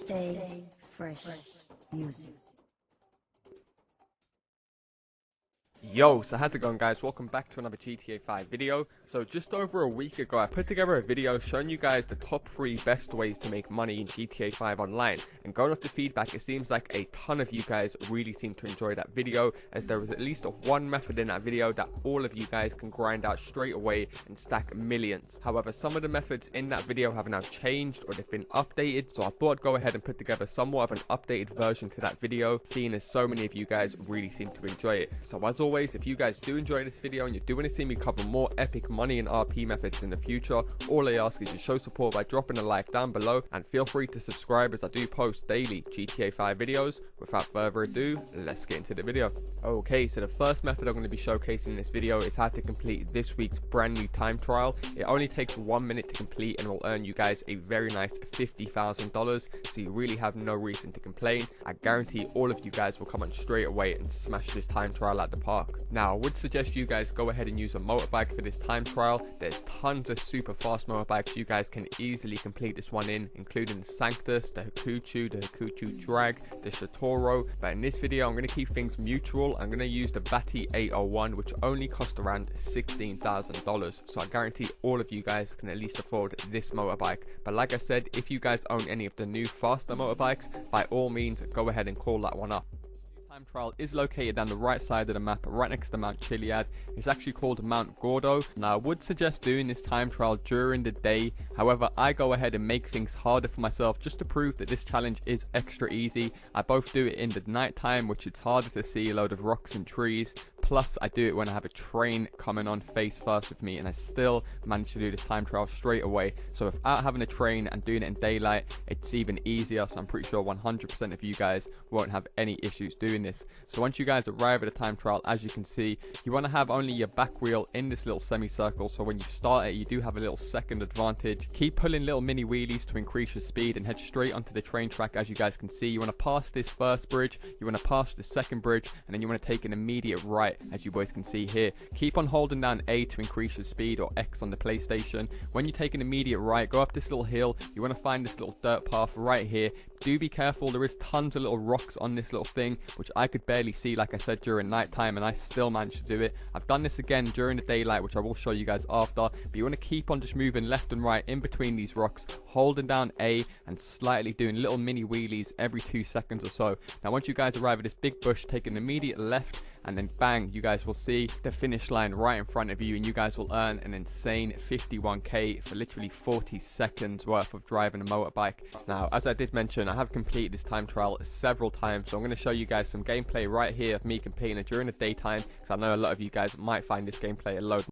Stay fresh music. Yo, so how's it going, guys? Welcome back to another GTA 5 video. So just over a week ago I put together a video showing you guys the top 3 best ways to make money in GTA 5 online, and going off the feedback, it seems like a ton of you guys really seem to enjoy that video, as there was at least one method in that video that all of you guys can grind out straight away and stack millions. However, some of the methods in that video have now changed or they've been updated, so I thought I'd go ahead and put together somewhat of an updated version to that video, seeing as so many of you guys really seem to enjoy it. So as always, if you guys do enjoy this video and you do want to see me cover more epic money and RP methods in the future, all I ask is you show support by dropping a like down below, and feel free to subscribe as I do post daily GTA 5 videos. Without further ado, let's get into the video. Okay, so the first method I'm going to be showcasing in this video is how to complete this week's brand new time trial. It only takes 1 minute to complete and will earn you guys a very nice $50,000, so you really have no reason to complain. I guarantee all of you guys will come on straight away and smash this time trial at the park. Now, I would suggest you guys go ahead and use a motorbike for this time trial. There's tons of super fast motorbikes you guys can easily complete this one in, including the Sanctus, the Hakuchu, the Hakuchu Drag, the Shatoro. But in this video, I'm going to keep things mutual. I'm going to use the Batty 801, which only cost around $16,000. So I guarantee all of you guys can at least afford this motorbike. But like I said, if you guys own any of the new faster motorbikes, by all means, go ahead and call that one up. Time trial is located down the right side of the map, right next to Mount Chiliad. It's actually called Mount Gordo. Now, I would suggest doing this time trial during the day. However, I go ahead and make things harder for myself just to prove that this challenge is extra easy. I both do it in the night time, which it's harder to see a load of rocks and trees. Plus, I do it when I have a train coming on face first with me, and I still manage to do this time trial straight away. So without having a train and doing it in daylight, it's even easier. So I'm pretty sure 100% of you guys won't have any issues doing this. So once you guys arrive at a time trial, as you can see, you want to have only your back wheel in this little semicircle, so when you start it, you do have a little second advantage. Keep pulling little mini wheelies to increase your speed and head straight onto the train track. As you guys can see, you want to pass this first bridge, you want to pass the second bridge, and then you want to take an immediate right, as you boys can see here. Keep on holding down A to increase your speed, or X on the PlayStation. When you take an immediate right, go up this little hill. You want to find this little dirt path right here. Do be careful, there is tons of little rocks on this little thing, which I could barely see, like I said, during night time, and I still managed to do it. I've done this again during the daylight, which I will show you guys after, but you want to keep on just moving left and right in between these rocks, holding down A and slightly doing little mini wheelies every 2 seconds or so. Now, once you guys arrive at this big bush, take an immediate left, and then bang, you guys will see the finish line right in front of you, and you guys will earn an insane 51k for literally 40 seconds worth of driving a motorbike. Now, as I did mention, I have completed this time trial several times, so I'm going to show you guys some gameplay right here of me completing it during the daytime, because I know a lot of you guys might find this gameplay a load.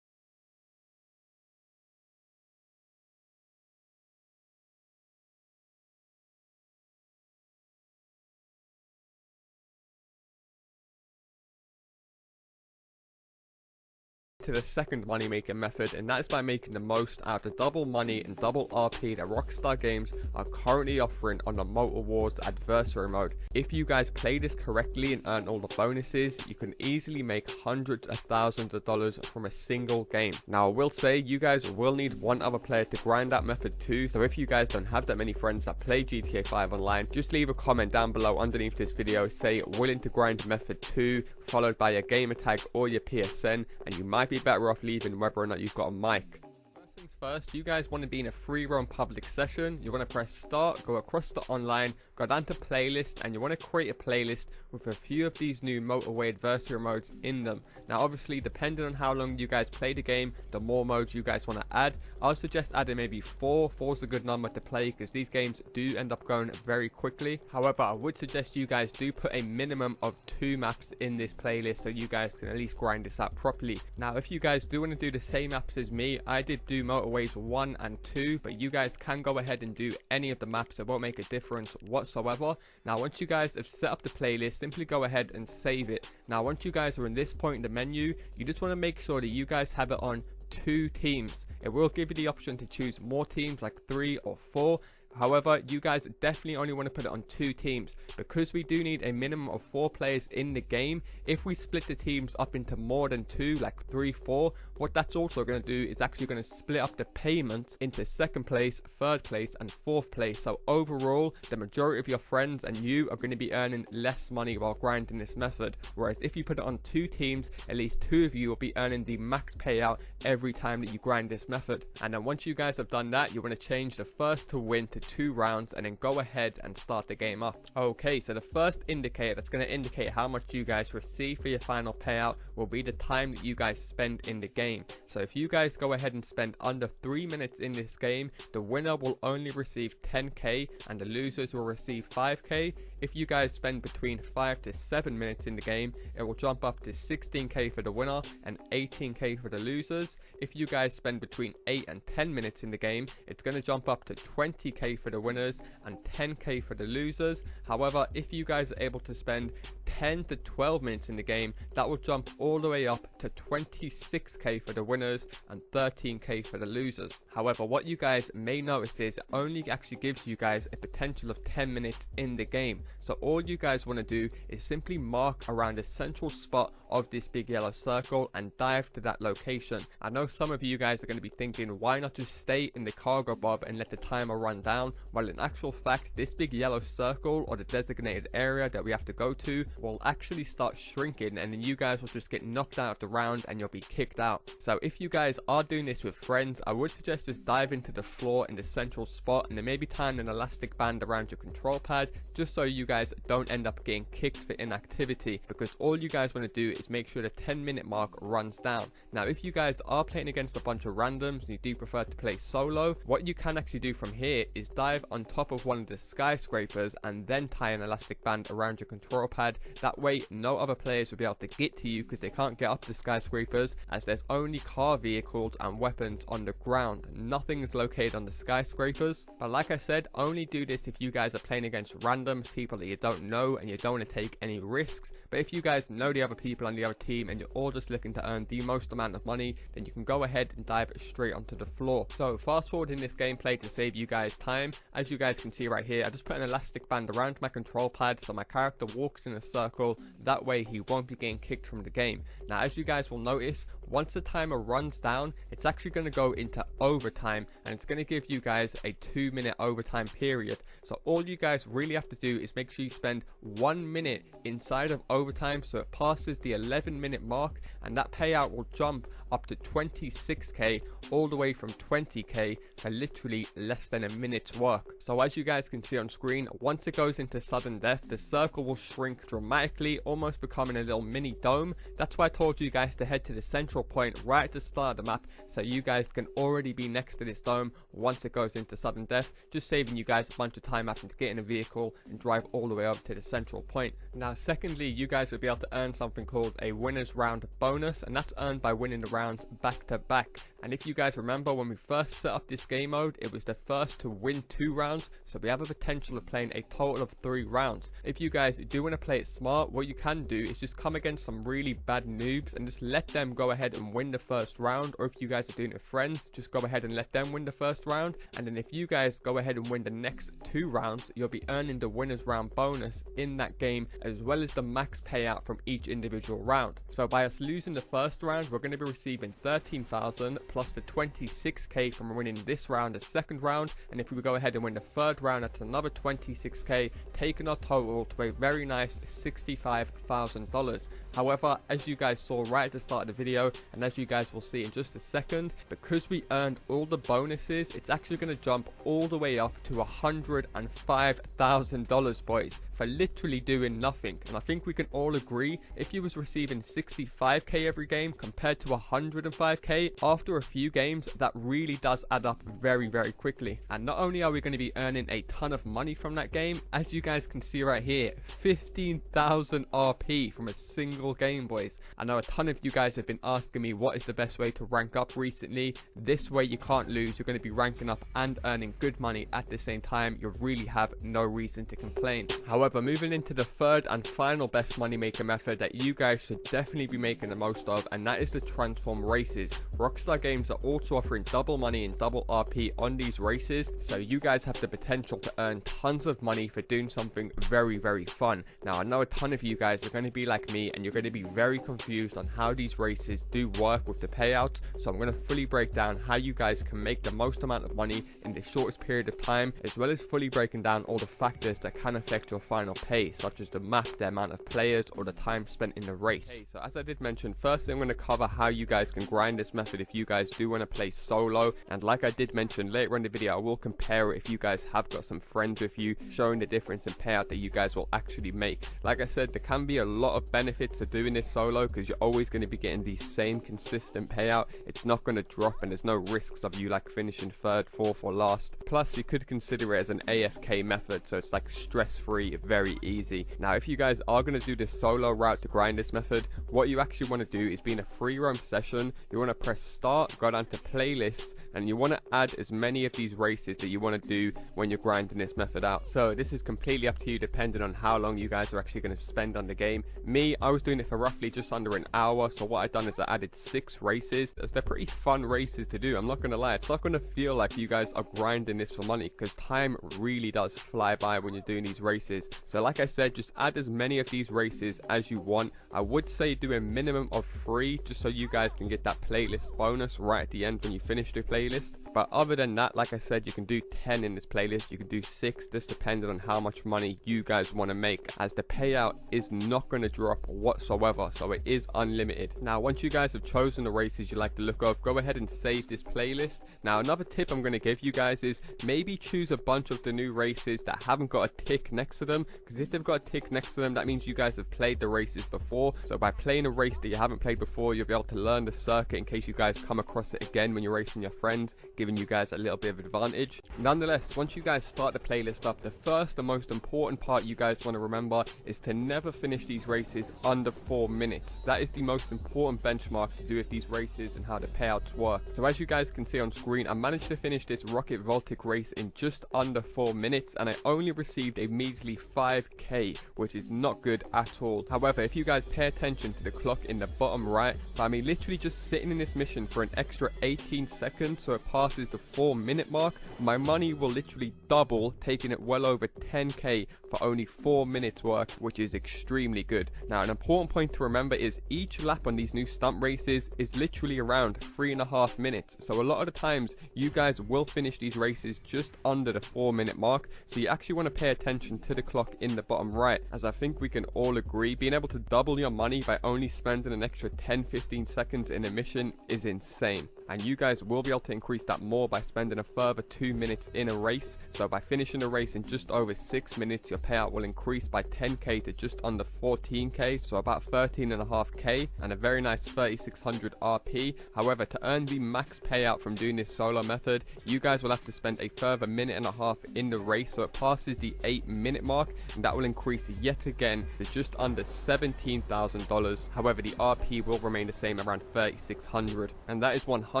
To the second money making method, and that is by making the most out of the double money and double RP that Rockstar Games are currently offering on the Motor Wars adversary mode. If you guys play this correctly and earn all the bonuses, you can easily make hundreds of thousands of dollars from a single game. Now, I will say you guys will need one other player to grind that method too, so if you guys don't have that many friends that play GTA 5 online, just leave a comment down below underneath this video, say willing to grind method 2, followed by your gamer tag or your PSN, and you might be better off leaving whether or not you've got a mic. First things first, you guys want to be in a free roam public session. You want to press start, go across to online, go down to playlist, and you want to create a playlist with a few of these new motorway adversary modes in them. Now obviously, depending on how long you guys play the game, the more modes you guys want to add. I'll suggest adding maybe 4 is a good number to play, because these games do end up going very quickly. However, I would suggest you guys do put a minimum of 2 maps in this playlist, so you guys can at least grind this out properly. Now if you guys do want to do the same maps as me, I did do motorways 1 and 2, but you guys can go ahead and do any of the maps. It won't make a difference whatsoever. Now once you guys have set up the playlist, simply go ahead and save it. Now once you guys are in this point in the menu, you just want to make sure that you guys have it on 2 teams. It will give you the option to choose more teams, like 3 or 4. However, you guys definitely only want to put it on 2 teams, because we do need a minimum of 4 players in the game. If we split the teams up into more than 2, like 3, 4, what that's also going to do is actually going to split up the payments into 2nd place, 3rd place and 4th place. So overall, the majority of your friends and you are going to be earning less money while grinding this method. Whereas if you put it on 2 teams, at least 2 of you will be earning the max payout every time that you grind this method. And then once you guys have done that, you want to change the first to win to 2 rounds, and then go ahead and start the game up. Okay, so the first indicator that's going to indicate how much you guys receive for your final payout will be the time that you guys spend in the game. So if you guys go ahead and spend under 3 minutes in this game, the winner will only receive 10k and the losers will receive 5k. If you guys spend between 5 to 7 minutes in the game, it will jump up to 16k for the winner and 18k for the losers. If you guys spend between 8 and 10 minutes in the game, it's going to jump up to 20k for the winners and 10k for the losers. However, if you guys are able to spend 10 to 12 minutes in the game, that will jump all the way up to 26k for the winners and 13k for the losers. However, what you guys may notice is it only actually gives you guys a potential of 10 minutes in the game. So all you guys want to do is simply mark around the central spot of this big yellow circle and dive to that location. I know some of you guys are going to be thinking, why not just stay in the cargo bob and let the timer run down? Well, in actual fact, this big yellow circle, or the designated area that we have to go to, will actually start shrinking, and then you guys will just get knocked out of the round and you'll be kicked out. So if you guys are doing this with friends, I would suggest just dive into the floor in the central spot, and then maybe tying an elastic band around your control pad, just so you guys don't end up getting kicked for inactivity, because all you guys want to do is make sure the 10-minute mark runs down. Now if you guys are playing against a bunch of randoms and you do prefer to play solo, what you can actually do from here is dive on top of one of the skyscrapers and then tie an elastic band around your control pad. That way no other players will be able to get to you, because they can't get up the skyscrapers, as there's only car vehicles and weapons on the ground. Nothing is located on the skyscrapers. But like I said, only do this if you guys are playing against randoms, people that you don't know and you don't want to take any risks. But if you guys know the other people on the other team and you're all just looking to earn the most amount of money, then you can go ahead and dive straight onto the floor. So fast forward in this gameplay to save you guys time. As you guys can see right here, I just put an elastic band around my control pad so my character walks in a circle. That way he won't be getting kicked from the game. Now as you guys will notice, once the timer runs down, it's actually going to go into overtime, and it's going to give you guys a 2-minute overtime period. So all you guys really have to do is make sure you spend 1 minute inside of overtime so it passes the 11-minute mark, and that payout will jump up to 26k, all the way from 20k for literally less than a minute's work. So as you guys can see on screen, once it goes into sudden death, the circle will shrink dramatically, almost becoming a little mini dome. That's why I told you guys to head to the central point right at the start of the map, so you guys can already be next to this dome once it goes into sudden death, just saving you guys a bunch of time having to get in a vehicle and drive all the way over to the central point. Now secondly, you guys will be able to earn something called a winner's round bonus, and that's earned by winning the rounds back to back. And if you guys remember, when we first set up this game mode, it was the first to win 2 rounds, so we have a potential of playing a total of 3 rounds. If you guys do want to play it smart, what you can do is just come against some really bad noobs and just let them go ahead and win the first round, or if you guys are doing it with friends, just go ahead and let them win the first round, and then if you guys go ahead and win the next 2 rounds, you'll be earning the winner's round bonus in that game, as well as the max payout from each individual round. So by us losing lose in the first round, we're going to be receiving 13,000 plus the 26k from winning this round, the second round, and if we go ahead and win the third round, that's another 26k, taking our total to a very nice $65,000. However, as you guys saw right at the start of the video, and as you guys will see in just a second, because we earned all the bonuses, it's actually going to jump all the way up to $105,000, boys, for literally doing nothing. And I think we can all agree, if you was receiving 65k every game compared to 105k, after a few games, that really does add up very, very quickly. And not only are we going to be earning a ton of money from that game, as you guys can see right here, 15,000 RP from a single game, boys. I know a ton of you guys have been asking me what is the best way to rank up recently. This way you can't lose. You're going to be ranking up and earning good money at the same time. You really have no reason to complain. However, moving into the third and final best money maker method that you guys should definitely be making the most of, and that is the transform races. Rockstar Games are also offering double money and double RP on these races, so you guys have the potential to earn tons of money for doing something very, very fun. Now, I know a ton of you guys are going to be like me, and you're going to be very confused on how these races do work with the payouts, so I'm going to fully break down how you guys can make the most amount of money in the shortest period of time, as well as fully breaking down all the factors that can affect your final pay, such as the map, the amount of players, or the time spent in the race. Okay, so as I did mention, firstly I'm going to cover how you guys can grind this method if you guys do want to play solo, and like I did mention later in the video, I will compare it if you guys have got some friends with you, showing the difference in payout that you guys will actually make. Like I said, there can be a lot of benefits to doing this solo, because you're always going to be getting the same consistent payout. It's not going to drop, and there's no risks of you like finishing third, fourth, or last. Plus, you could consider it as an AFK method, so it's like stress-free, very easy. Now, if you guys are going to do this solo route to grind this method, what you actually want to do is be in a free roam session. You want to press start, go down to playlists, and you want to add as many of these races that you want to do when you're grinding this method out. So this is completely up to you, depending on how long you guys are actually going to spend on the game. Me, I was doing it for roughly just under an hour, so what I've done is I added 6 races, as they're pretty fun races to do. I'm not going to lie, it's not going to feel like you guys are grinding this for money, because time really does fly by when you're doing these races. So like I said, just add as many of these races as you want. I would say do a minimum of 3, just so you guys can get that playlist bonus right at the end when you finish the playlist. But other than that, like I said, you can do 10 in this playlist, you can do 6, just depending on how much money you guys want to make, as the payout is not going to drop whatsoever, so it is unlimited. Now, once you guys have chosen the races you like the look of, go ahead and save this playlist. Now, another tip I'm going to give you guys is maybe choose a bunch of the new races that haven't got a tick next to them, because if they've got a tick next to them, that means you guys have played the races before. So by playing a race that you haven't played before, you'll be able to learn the circuit in case you guys come across it again when you're racing your friends, giving you guys a little bit of advantage. Nonetheless, once you guys start the playlist up, the first and most important part you guys want to remember is to never finish these races under 4 minutes. That is the most important benchmark to do with these races and how the payouts work. So as you guys can see on screen, I managed to finish this Rocket Voltic race in just under 4 minutes, and I only received a measly 5k, which is not good at all. However, if you guys pay attention to the clock in the bottom right, by me literally just sitting in this mission for an extra 18 seconds so it passes the 4-minute mark, my money will literally double, taking it well over 10k for only 4 minutes work, which is extremely good. Now, an important point to remember is each lap on these new stunt races is literally around 3.5 minutes, so a lot of the times you guys will finish these races just under the 4-minute mark, so you actually want to pay attention to the clock in the bottom right, as I think we can all agree being able to double your money by only spending an extra 10-15 seconds in a mission is insane. And you guys will be able to increase that more by spending a further 2 minutes in a race. So by finishing a race in just over 6 minutes, your payout will increase by 10k to just under 14k, so about 13.5k, and a very nice 3600 RP. However, to earn the max payout from doing this solo method, you guys will have to spend a further 1.5 minutes in the race, so it passes the 8-minute mark, and that will increase yet again to just under $17,000. However, the RP will remain the same, around 3600, and that is 100%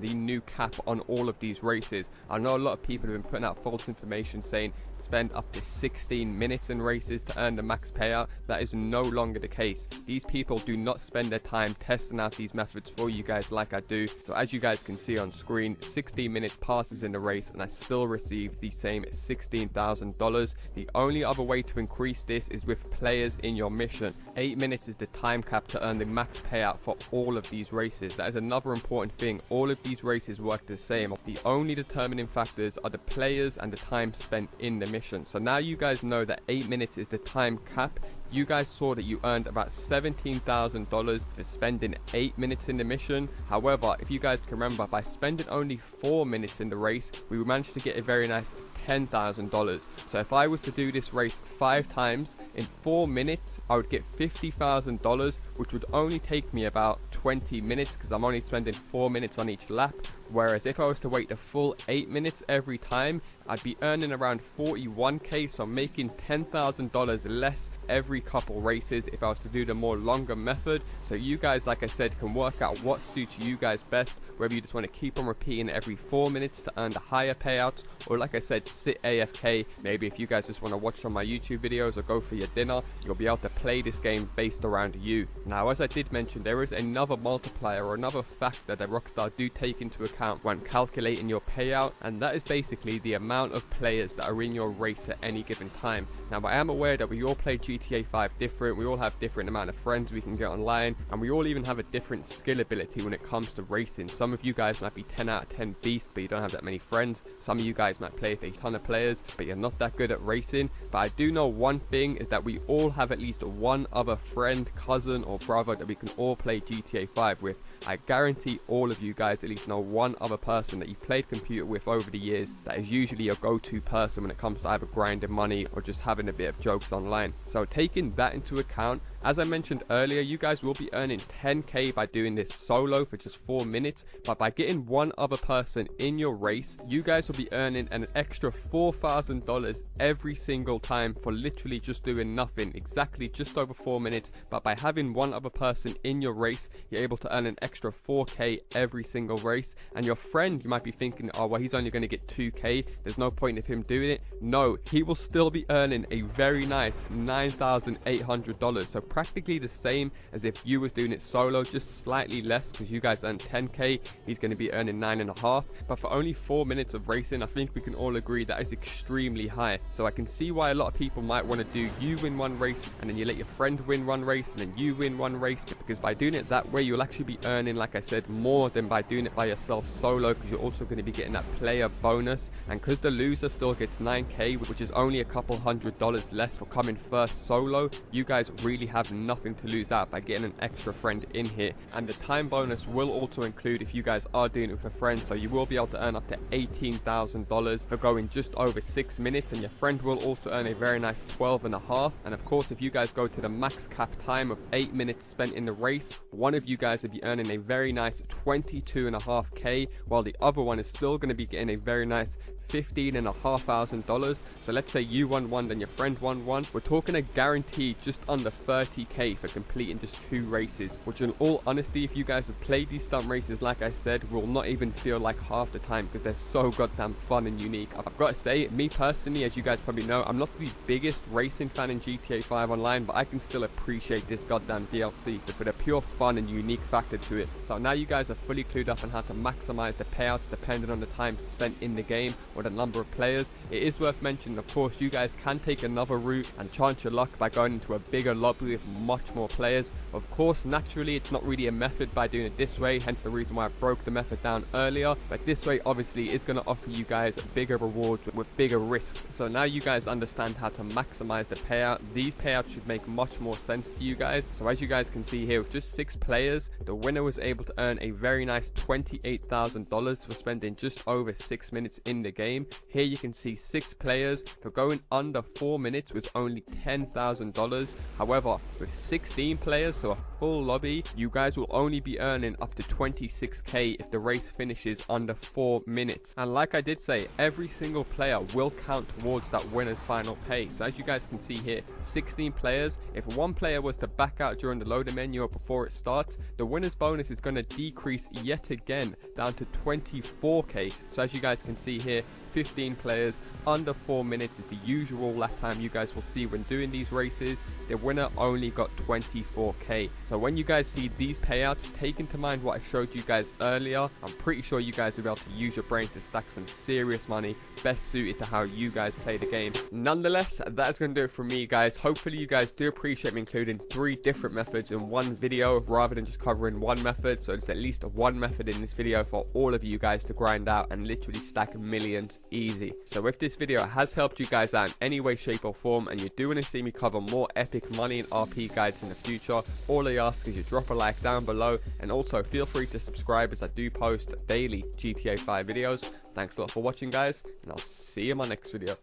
the new cap on all of these races. I know a lot of people have been putting out false information saying spend up to 16 minutes in races to earn the max payout. That is no longer the case. These people do not spend their time testing out these methods for you guys like I do. So as you guys can see on screen, 16 minutes passes in the race and I still receive the same $16,000. The only other way to increase this is with players in your mission. 8 minutes is the time cap to earn the max payout for all of these races. That is another important thing. All of these races work the same. The only determining factors are the players and the time spent in the mission. So now you guys know that 8 minutes is the time cap. You guys saw that you earned about $17,000 for spending 8 minutes in the mission. However, if you guys can remember, by spending only 4 minutes in the race, we managed to get a very nice $10,000. So if I was to do this race 5 times in 4 minutes, I would get $50,000, which would only take me about 20 minutes because I'm only spending 4 minutes on each lap. Whereas if I was to wait the full 8 minutes every time, I'd be earning around 41k, so making $10,000 less every couple races if I was to do the more longer method. So you guys, like I said, can work out what suits you guys best, whether you just want to keep on repeating every 4 minutes to earn the higher payouts, or like I said, sit AFK. Maybe if you guys just want to watch some of my YouTube videos or go for your dinner, you'll be able to play this game based around you. Now, as I did mention, there is another multiplier or another factor that Rockstar do take into account when calculating your payout, and that is basically the amount of players that are in your race at any given time. Now, I am aware that we all play GTA 5 different, we all have different amount of friends we can get online, and we all even have a different skill ability when it comes to racing. Some of you guys might be 10 out of 10 beast, but you don't have that many friends. Some of you guys might play with a ton of players, but you're not that good at racing. But I do know one thing is that we all have at least one other friend, cousin, or brother that we can all play GTA 5 with. I guarantee all of you guys at least know one other person that you've played computer with over the years that is usually your go-to person when it comes to either grinding money or just having a bit of jokes online. So taking that into account, as I mentioned earlier, you guys will be earning 10k by doing this solo for just 4 minutes, but by getting one other person in your race, you guys will be earning an extra $4,000 every single time for literally just doing nothing, exactly just over 4 minutes. But by having one other person in your race, you're able to earn an extra 4k every single race. And your friend, you might be thinking, oh well, he's only going to get 2k, there's no point of him doing it. No, he will still be earning a very nice $9,800, so practically the same as if you was doing it solo, just slightly less because you guys earn 10k, he's going to be earning 9.5. But for only 4 minutes of racing, I think we can all agree that is extremely high. So I can see why a lot of people might want to do you win one race and then you let your friend win one race and then you win one race, because by doing it that way, you'll actually be earning, like I said, more than by doing it by yourself solo, because you're also going to be getting that player bonus. And because the loser still gets 9k, which is only a couple $100 less for coming first solo, you guys really have nothing to lose out by getting an extra friend in here. And the time bonus will also include if you guys are doing it with a friend, so you will be able to earn up to $18,000 for going just over 6 minutes, and your friend will also earn a very nice 12.5. And of course, if you guys go to the max cap time of 8 minutes spent in the race, one of you guys will be earning a very nice 22.5k, while the other one is still going to be getting a very nice $15,500. So let's say you won one, then your friend won one. We're talking a guaranteed just under 30k for completing just 2 races, which in all honesty, if you guys have played these stunt races, like I said, will not even feel like half the time because they're so goddamn fun and unique. I've got to say, me personally, as you guys probably know, I'm not the biggest racing fan in GTA 5 Online, but I can still appreciate this goddamn DLC for the pure fun and unique factor to it. So now you guys are fully clued up on how to maximize the payouts depending on the time spent in the game or the number of players. It is worth mentioning, of course, you guys can take another route and chance your luck by going into a bigger lobby with much more players. Of course, naturally, it's not really a method by doing it this way, hence the reason why I broke the method down earlier. But this way, obviously, is going to offer you guys bigger rewards with bigger risks. So now you guys understand how to maximize the payout. These payouts should make much more sense to you guys. So as you guys can see here, with just 6 players, the winner was able to earn a very nice $28,000 for spending just over 6 minutes in the game. Here you can see 6 players for going under 4 minutes was only $10,000. However, with 16 players, so a full lobby, you guys will only be earning up to 26k if the race finishes under 4 minutes. And like I did say, every single player will count towards that winner's final pay. So as you guys can see here, 16 players, if one player was to back out during the loader menu or before it starts, the winner's bonus is going to decrease yet again down to 24k. So as you guys can see here, 15 players, under 4 minutes is the usual lap time you guys will see when doing these races. The winner only got 24k. So when you guys see these payouts, take into mind what I showed you guys earlier. I'm pretty sure you guys will be able to use your brain to stack some serious money, best suited to how you guys play the game. Nonetheless, that's going to do it for me, guys. Hopefully you guys do appreciate me including 3 different methods in one video rather than just covering one method. So there's at least one method in this video for all of you guys to grind out and literally stack millions easy. So if this video has helped you guys out in any way, shape or form, and you do want to see me cover more epic money and RP guides in the future, all I ask is you drop a like down below, and also feel free to subscribe as I do post daily GTA 5 videos. Thanks a lot for watching, guys, and I'll see you in my next video.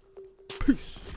Peace.